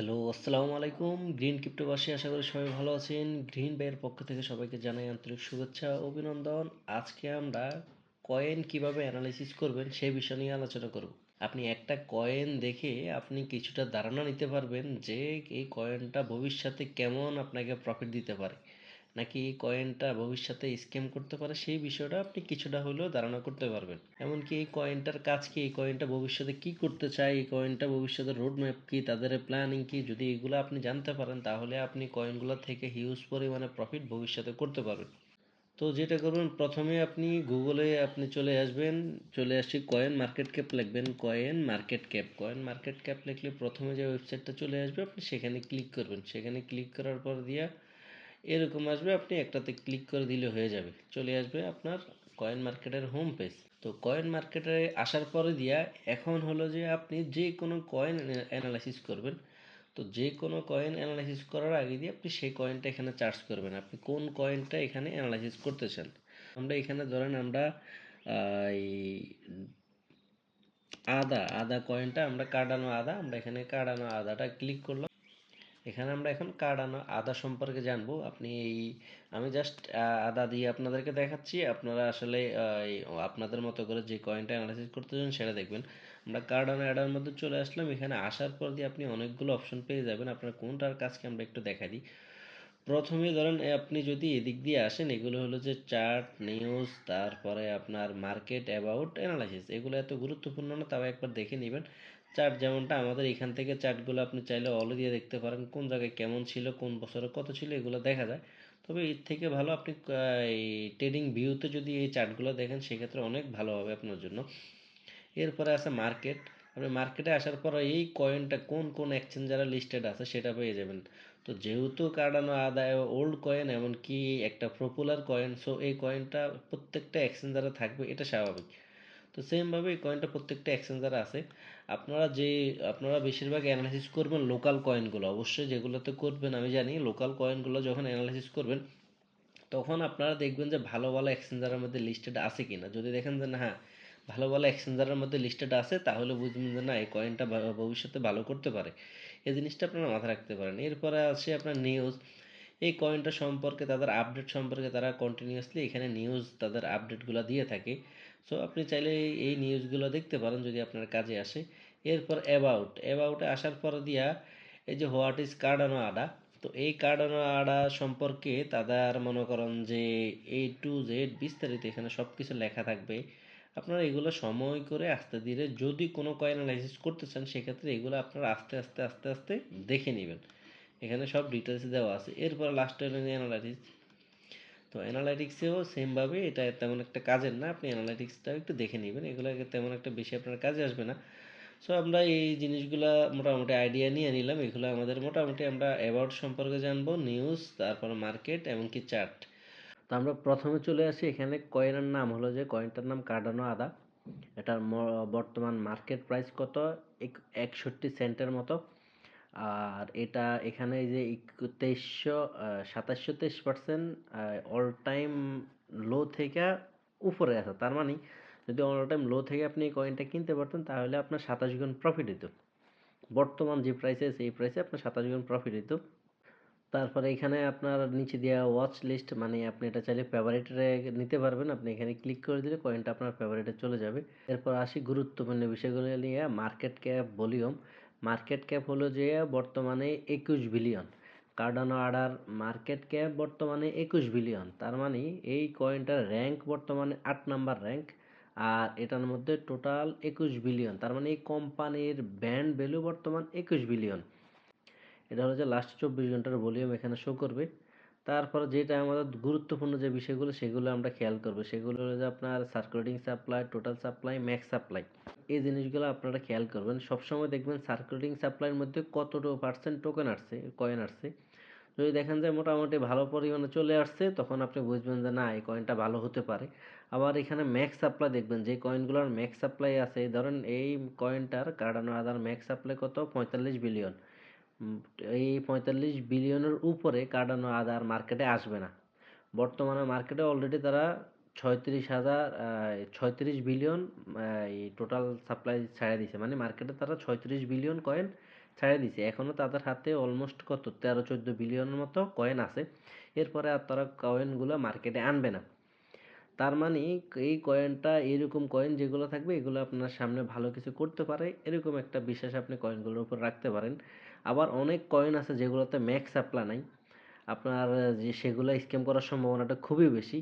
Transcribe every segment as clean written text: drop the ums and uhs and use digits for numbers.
Hello, আসসালামু আলাইকুম। Green ক্রিপ্টোবাসী আশা করি সবাই ভালো আছেন। গ্রিন ভাইয়ের পক্ষ থেকে সবাইকে জানাই আন্তরিক শুভেচ্ছা ও অভিনন্দন। আজকে আমরা কয়েন কিভাবে অ্যানালাইসিস করবেন সেই বিষয় নিয়ে আলোচনা করব। আপনি একটা কয়েন দেখে আপনি কিছুটা ধারণা নিতে পারবেন যে এই কয়েনটা ভবিষ্যতে কেমন আপনাকে প্রফিট দিতে পারে, নাকি এই কয়েনটা ভবিষ্যতে স্ক্যাম করতে পারে সেই বিষয়টা আপনি কিছুটা হলেও ধারণা করতে পারবেন। এমনকি এই কয়েনটার কাজ কি, এই কয়েনটা ভবিষ্যতে কি করতে চায়, এই কয়েনটা ভবিষ্যতের রোড ম্যাপ কি, তাদের প্ল্যানিং কি, যদি এগুলো আপনি জানতে পারেন তাহলে আপনি কয়েনগুলো থেকে হিউজ পরিমাণে প্রফিট ভবিষ্যতে করতে পারবেন। তো যেটা করবেন, প্রথমে আপনি গুগলে আপনি চলে আসবেন, চলে আসছি কয়েন মার্কেট ক্যাপ লিখবেন, coin market cap. Coin market cap লিখলে প্রথমে যে ওয়েবসাইটটা চলে আসবে আপনি সেখানে ক্লিক করবেন। সেখানে ক্লিক করার পর দিয়া এরকম আসবে, আপনি একটাতে ক্লিক করে দিলে হয়ে যাবে, চলে আসবে আপনার কয়েন মার্কেটের হোম পেজ। তো কয়েন মার্কেটে আসার পরে দিয়া এখন হলো যে আপনি যে কোনো কয়েন অ্যানালাইসিস করবেন। তো যে কোনো কয়েন অ্যানালাইসিস করার আগে দিয়ে আপনি সেই কয়েনটা এখানে চার্জ করবেন, আপনি কোন কয়েনটা এখানে অ্যানালাইসিস করতে চান। আমরা এখানে ধরেন আমরা এই আদা আদা কয়েনটা আমরা কার্ডানো আদা, আমরা এখানে কার্ডানো আদাটা ক্লিক করলাম। এখানে আমরা এখন কার্ডানো আদা সম্পর্কে জানবো। আপনি এই আমি জাস্ট আদা দিয়ে আপনাদেরকে দেখাচ্ছি, আপনারা আসলে আপনাদের মতো করে যে কয়েনটা অ্যানালাইসিস করতে চান সেটা দেখবেন। আমরা কার্ডানো অ্যাডার মধ্যে চলে আসলাম। এখানে আসার পর দিয়ে আপনি অনেকগুলো অপশন পেয়ে যাবেন, আপনার কোনটার কাজকে আমরা একটু দেখাই দিই। প্রথমে ধরেন আপনি যদি এদিক দিয়ে আসেন, এগুলো হলো যে চার্ট, নিউজ, তারপরে আপনার মার্কেট অ্যাবাউট, অ্যানালাইসিস। এগুলো এত গুরুত্বপূর্ণ না, তাও একবার দেখে নেবেন। চার্ট যেমনটা আমাদের এখান থেকে চার্টগুলো আপনি চাইলে অল দিয়ে দেখতে পারেন, কোন জায়গায় কেমন ছিল, কোন বছরে কত ছিল, এগুলো দেখা যায়। তবে এর থেকে ভালো আপনি এই ট্রেডিং ভিউতে যদি এই চার্টগুলো দেখেন সেক্ষেত্রে অনেক ভালো হবে আপনার জন্য। এরপরে আছে মার্কেট। আপনি মার্কেটে আসার পর এই কয়েনটা কোন কোন এক্সচেঞ্জারে লিস্টেড আছে সেটা পেয়ে যাবেন। তো যেহেতু কার্ডানো আদায় ওল্ড কয়েন, এমনকি একটা পপুলার কয়েন, সো এই কয়েনটা প্রত্যেকটা এক্সচেঞ্জারে থাকবে, এটা স্বাভাবিক। তো সেমভাবে এই কয়েনটা প্রত্যেকটা এক্সচেঞ্জারে আছে। আপনারা বেশিরভাগ অ্যানালাইসিস করবেন লোকাল কয়েনগুলো, অবশ্যই যেগুলোতে করবেন আমি জানি। লোকাল কয়েনগুলো যখন অ্যানালাইসিস করবেন তখন আপনারা দেখবেন যে ভালো ভালো এক্সচেঞ্জারের মধ্যে লিস্টেড আছে কিনা। যদি দেখেন যে না, হ্যাঁ, ভালো ভালো এক্সচেঞ্জারের মধ্যে লিস্টেড আছে, তাহলে বুঝবেন যে না, এই কয়েনটা ভবিষ্যতে ভালো করতে পারে। এই জিনিসটা আপনারা মাথায় রাখতে পারেন। এরপরে আছে আপনার নিউজ। এই কয়েনটা সম্পর্কে তাদের আপডেট সম্পর্কে তারা কন্টিনিউয়াসলি এখানে নিউজ, তাদের আপডেটগুলো দিয়ে থাকে। সো আপনি চাইলে এই নিউজগুলো দেখতে পারেন যদি আপনার কাজে আসে। এরপর অ্যাবাউটে আসার পর দিয়া এই যে হোয়াট ইজ কার্ডানো আডা। তো এই কার্ডানো আডা সম্পর্কে তাদের মনে করেন যে A to Z বিস্তারিত এখানে সব কিছু লেখা থাকবে। আপনারা এগুলো সময় করে আস্তে ধীরে যদি কোনো কয়েন অ্যানালাইসিস করতে চান সেক্ষেত্রে এগুলো আপনারা আস্তে আস্তে আস্তে আস্তে দেখে নেবেন। এখানে সব ডিটেলস দেওয়া আছে। এরপর লাস্টে হলো অ্যানালাইটিক্স। তো অ্যানালাইটিক্সেও সেমভাবে, এটা তেমন একটা কাজের না, আপনি অ্যানালাইটিক্সটাও একটু দেখে নেবেন, এগুলো তেমন একটা বেশি আপনার কাজে আসবে না। সো আমরা এই জিনিসগুলা মোটামুটি আইডিয়া নিয়ে নিলাম। এগুলো আমাদের মোটামুটি আমরা অ্যাবাউট সম্পর্কে জানবো, নিউজ, তারপর মার্কেট, এমনকি চার্ট। তো আমরা প্রথমে চলে আসি, এখানে কয়েনের নাম হলো যে কয়েনটার নাম কার্ডানো আদা। এটার বর্তমান মার্কেট প্রাইস কত, 61 সেন্টের মতো। আর এটা এখানে এই যে 2723% অল টাইম লো থেকে উপরে আছে। তার মানে যদি অল টাইম লো থেকে আপনি এই কয়েনটা কিনতে পারতেন তাহলে আপনার 27 গুণ প্রফিট হতো। বর্তমান যে প্রাইসে আছে এই প্রাইসে আপনার 27 গুণ প্রফিট হতো। তারপরে এখানে আপনার নিচে দেওয়া ওয়াচ লিস্ট, মানে আপনি এটা চাইলে ফেভারিটে নিতে পারবেন। আপনি এখানে ক্লিক করে দিলে কয়েনটা আপনার ফেভারিটে চলে যাবে। এরপর আসি গুরুত্বপূর্ণ বিষয়গুলো নিয়ে, market cap, volume. Market cap হলো যে বর্তমানে 21 বিলিয়ন। কার্ডানো আডার মার্কেট ক্যাপ বর্তমানে 21 বিলিয়ন। তার মানে এই কয়েনটার র্যাঙ্ক বর্তমানে 8 নাম্বার র্যাঙ্ক। আর এটার মধ্যে টোটাল 21 বিলিয়ন, তার মানে এই কোম্পানির ব্র্যান্ড ভ্যালু বর্তমান 21 বিলিয়ন। এটা হলো যে লাস্ট 24 ঘন্টার ভলিউম এখানে শো করবে। তারপরে যেটা আমাদের গুরুত্বপূর্ণ যে বিষয়গুলো সেগুলো আমরা খেয়াল করবো, সেগুলো হলো যে আপনার circulating supply, total supply, max supply. এই জিনিসগুলো আপনারা খেয়াল করবেন। সবসময় দেখবেন সার্কুলেটিং সাপ্লাইয়ের মধ্যে কতটুকু পার্সেন্ট টোকেন আসছে, কয়েন আসছে। যদি দেখেন যে মোটামুটি ভালো পরিমাণে চলে আসছে তখন আপনি বুঝবেন যে না, এই কয়েনটা ভালো হতে পারে। আবার এখানে ম্যাক্স সাপ্লাই দেখবেন, যে কয়েনগুলোর ম্যাক্স সাপ্লাই আছে, ধরেন এই কয়েনটার কার্ডানো আদার ম্যাক্স সাপ্লাই কত, 45 বিলিয়ন। উম, এই 45 বিলিয়নের উপরে কার্ডানো আদার মার্কেটে আসবে না। বর্তমানে মার্কেটে অলরেডি তারা 36 বিলিয়ন এই টোটাল সাপ্লাই ছাড়া দিছে, মানে মার্কেটে তারা 36 বিলিয়ন কয়েন ছাড়িয়ে দিছে। এখনও তাদের হাতে অলমোস্ট কত 13-14 বিলিয়নের মতো কয়েন আছে। এরপরে আর তারা কয়েনগুলো মার্কেটে আনবে না। তার মানে এই কয়েনটা এরকম কয়েন যেগুলো থাকবে এগুলো আপনার সামনে ভালো কিছু করতে পারে, এরকম একটা বিশ্বাস আপনি কয়েনগুলোর উপর রাখতে পারেন। আবার অনেক কয়েন আছে যেগুলোতে ম্যাক্স সাপ্লাই নাই, আপনার যে সেগুলো স্ক্যাম করার সম্ভাবনাটা খুবই বেশি।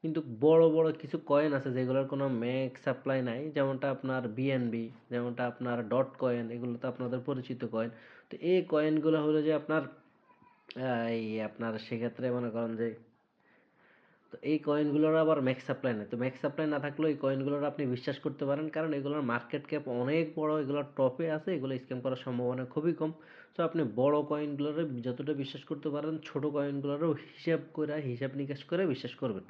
কিন্তু বড় বড় কিছু কয়েন আছে যেগুলোর কোনো ম্যাক্স সাপ্লাই নাই, যেমনটা আপনার বিএনবি, যেমনটা আপনার ডট কয়েন, এগুলো তো আপনাদের পরিচিত কয়েন। তো এই কয়েনগুলো হলো যে আপনার এই আপনার সেক্ষেত্রে মনে করেন যে, তো এই কয়েনগুলোর আবার ম্যাক্স সাপ্লাই নেই। তো ম্যাক্স সাপ্লাই না থাকলেও এই কয়েনগুলোর আপনি বিশ্বাস করতে পারেন, কারণ এগুলোর মার্কেট ক্যাপ অনেক বড়, এগুলোর টপে আছে, এগুলো স্ক্যাম করার সম্ভাবনা খুবই কম। তো আপনি বড় কয়েনগুলোর যতটা বিশ্বাস করতে পারেন, ছোট কয়েনগুলোরও হিসাব নিকাশ করে বিশ্বাস করবেন।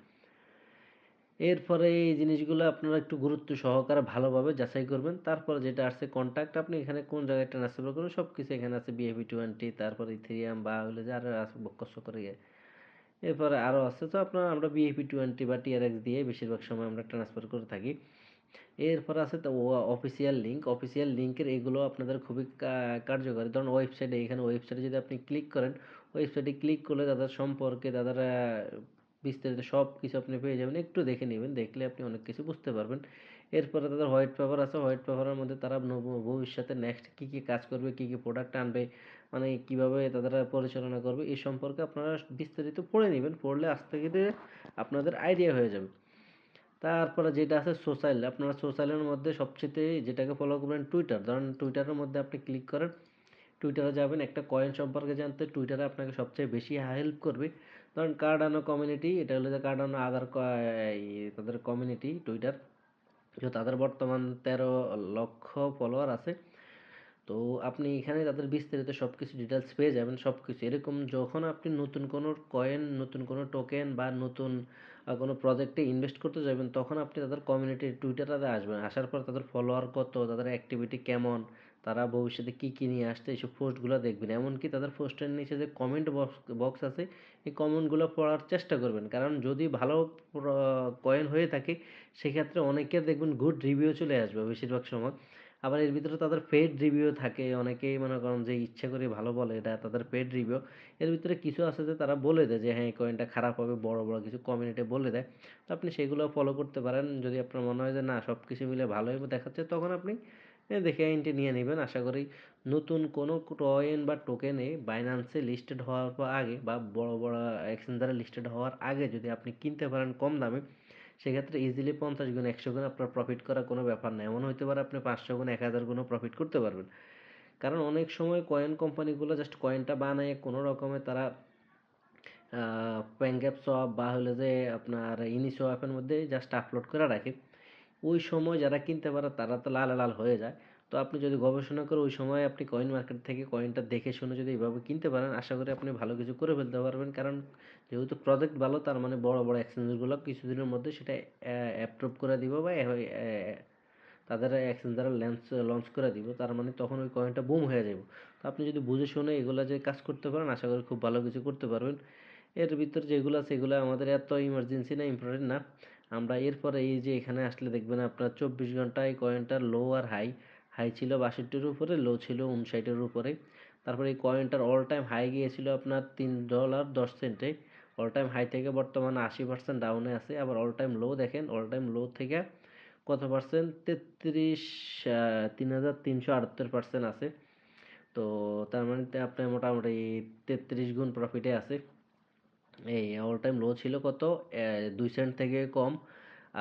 এরপরে এই জিনিসগুলো আপনারা একটু গুরুত্ব সহকারে ভালোভাবে যাচাই করবেন। তারপরে যেটা আসছে কন্ট্যাক্ট, আপনি এখানে কোন জায়গায় ট্রান্সফার করবেন সব কিছু এখানে আছে, BFE20, তারপরে ইথেরিয়াম বা হলো যে আরও আছে বক্কস করে। এরপরে আরও আছে, তো আমরা BFE20 বা TRX দিয়ে বেশিরভাগ সময় আমরা ট্রান্সফার করে থাকি। এরপর আছে তো অফিসিয়াল লিঙ্কের এগুলো আপনাদের খুবই কার্যকরী। ধরুন ওয়েবসাইটে, এখানে ওয়েবসাইটে যদি আপনি ক্লিক করেন, ওয়েবসাইটে ক্লিক করলে তাদের সম্পর্কে, তাদের বিস্তারিত সব কিছু আপনি পেয়ে যাবেন। একটু দেখে নেবেন, দেখলে আপনি অনেক কিছু বুঝতে পারবেন। এরপরে তাদের হোয়াইট পেপার আছে, হোয়াইট পেপারের মধ্যে তারা ভবিষ্যতে নেক্সট কী কী কাজ করবে, কী কী প্রোডাক্ট আনবে, মানে কীভাবে তারা পরিচালনা করবে, এই সম্পর্কে আপনারা বিস্তারিত পড়ে নেবেন। পড়লে আস্তে ধীরে আপনাদের আইডিয়া হয়ে যাবে। তারপরে যেটা আছে সোশ্যাল, আপনারা সোশ্যালের মধ্যে সবচেয়ে যেটাকে ফলো করবেন টুইটার। ধরেন টুইটারের মধ্যে আপনি ক্লিক করেন, টুইটারে যাবেন, একটা কয়েন সম্পর্কে জানতে টুইটারে আপনাকে সবচেয়ে বেশি হেল্প করবে। ধরেন কার্ডানো কমিউনিটি, এটা হলো যে কার্ডানো তাদের কমিউনিটি টুইটার। তো তাদের বর্তমান 13 লক্ষ ফলোয়ার আছে। তো আপনি এখানে তাদের বিস্তারিত সব কিছু ডিটেলস পেয়ে যাবেন, সব কিছু। এরকম যখন আপনি নতুন কোনো কয়েন, নতুন কোনো টোকেন বা নতুন কোনো প্রজেক্টে ইনভেস্ট করতে যাবেন, তখন আপনি তাদের কমিউনিটি টুইটারে আসবেন। আসার পর তাদের ফলোয়ার কত, তাদের অ্যাক্টিভিটি কেমন, তারা ভবিষ্যতে কী কী নিয়ে আসছে, এইসব পোস্টগুলো দেখবেন। এমনকি তাদের পোস্টের নিচে যে কমেন্ট বক্স আছে, এই কমেন্টগুলো পড়ার চেষ্টা করবেন, কারণ যদি ভালো কয়েন হয়ে থাকে সেক্ষেত্রে অনেকের দেখবেন গুড রিভিউ চলে আসবে বেশিরভাগ সময়। আবার এর ভিতরে তাদের পেড রিভিউ থাকে, অনেকেই মনে করেন যে ইচ্ছা করে ভালো বলে, এটা তাদের পেড রিভিউ। এর ভিতরে কিছু আছে যে তারা বলে দেয় যে হ্যাঁ এই কয়েনটা খারাপ হবে, বড় বড় কিছু কমিউনিটি বলে দেয়। তো আপনি সেগুলো ফলো করতে পারেন। যদি আপনার মনে হয় যে না সব কিছু মিলে ভালোই দেখাচ্ছে, তখন আপনি দেখে এন্ট্রি নিয়ে নেবেন। আশা করি নতুন কোনো কয়েন বা টোকেনে বাইন্যান্সে লিস্টেড হওয়ার পর আগে বা বড় বড় এক্সচেঞ্জারে লিস্টেড হওয়ার আগে যদি আপনি কিনতে পারেন কম দামে, সেক্ষেত্রে ইজিলি 50 গুণ 100 গুণ আপনার প্রফিট করা কোনো ব্যাপার না। এমন হইতে পারে আপনি 500 গুণ 1000 গুণও প্রফিট করতে পারবেন। কারণ অনেক সময় কয়েন কোম্পানিগুলো জাস্ট কয়েনটা বানায় কোনো রকমে তারা প্যানক্যাপ সোয়াপ বা হলো যে আপনার ইউনিসোয়াপের মধ্যে জাস্ট আপলোড করে রাখে। ওই সময় যারা কিনতে পারে তারা তো লাল লাল হয়ে যায়। তো আপনি যদি গবেষণা করে ওই সময় আপনি কয়েন মার্কেট থেকে কয়েনটা দেখে শুনে যদি এইভাবে কিনতে পারেন, আশা করি আপনি ভালো কিছু করে ফেলতে পারবেন। কারণ যেহেতু প্রজেক্ট ভালো, তার মানে বড় বড় এক্সচেঞ্জগুলো কিছুদিনের মধ্যে সেটা অ্যাপ্রুভ করে দিব বা তাদের এক্সচেঞ্জারে লঞ্চ করে দিব, তার মানে তখন ওই কয়েনটা বুম হয়ে যাবে। তো আপনি যদি বুঝে শুনে এগুলো যে কাজ করতে পারেন, আশা করি খুব ভালো কিছু করতে পারবেন। এর ভিতর যেগুলো আছে এগুলো আমাদের এত ইমার্জেন্সি না, ইম্পর্টেন্ট না। আমরা এরপরে এই যে এখানে আসলে দেখবেন আপনার 24 ঘন্টায় কয়েনটার লো আর হাই। হাই ছিল 62-এর উপরে, লো ছিল 59-এর উপরে। তারপরে এই কয়েনটার অল টাইম হাই গিয়েছিল আপনার $3.10। অল টাইম হাই থেকে বর্তমানে 80% ডাউনে আছে। আবার অল টাইম লো দেখেন, অল টাইম লো থেকে কত পার্সেন্ট, 3378% আছে। তো তার মানে আপনার মোটামুটি 33 গুণ প্রফিটে আছে। এই অল টাইম লো ছিল কত, 2 সেন্ট থেকে কম।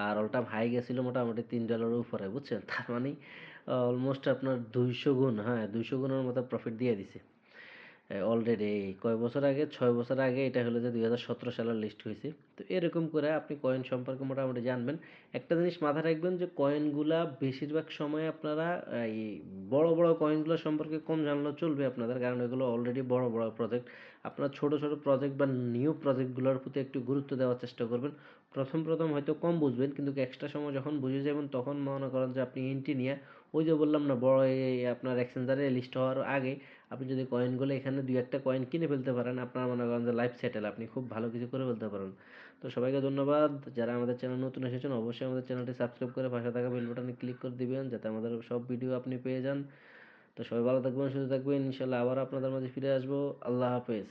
আর অল টাইম হাই গেছিল মোটামুটি $3 উপরে, বুঝছেন? তার মানে অলমোস্ট আপনার 200 গুণ, হ্যাঁ 200 গুণের মতো প্রফিট দিয়ে দিছে অলরেডি। কয় বছর আগে, 6 বছর আগে, এটা হলো যে 2017 সালের লিস্ট হয়েছে। তো এরকম করে আপনি কয়েন সম্পর্কে মোটামুটি জানবেন। একটা জিনিস মাথায় রাখবেন যে কয়েনগুলা বেশিরভাগ সময় আপনারা এই বড় বড় কয়েনগুলো সম্পর্কে কম জানলেও চলবে আপনাদের, কারণ এগুলো অলরেডি বড় বড় প্রজেক্ট। আপনারা ছোট ছোট প্রজেক্ট বা নিউ প্রজেক্টগুলোর প্রতি একটু গুরুত্ব দেওয়ার চেষ্টা করবেন। প্রথম প্রথম হয়তো কম বুঝবেন, কিন্তু এক্সট্রা সময় যখন বুঝে যাবেন তখন মনে করেন যে আপনি এন্ট্রি নিয়ে, ওই যে বললাম না বড় এই আপনার এক্সচেঞ্জারে লিস্ট হওয়ার আগে আপনি যদি কয়েনগুলো এখানে দুই একটা কয়েন কিনে ফেলতে পারেন, আপনার মনে করেন যে লাইফ সেটেল, আপনি খুব ভালো কিছু করে ফেলতে পারেন। তো সবাইকে ধন্যবাদ। যারা আমাদের চ্যানেল নতুন এসেছেন অবশ্যই আমাদের চ্যানেলটি সাবস্ক্রাইব করে পাশে থাকা বেল বাটনে ক্লিক করে দিবেন, যাতে আমাদের সব ভিডিও আপনি পেয়ে যান। তো সবাই ভালো থাকবেন, সুস্থ থাকবেন, ইনশাল্লাহ আবার আপনাদের মাঝে ফিরে আসবো। আল্লাহ হাফেজ।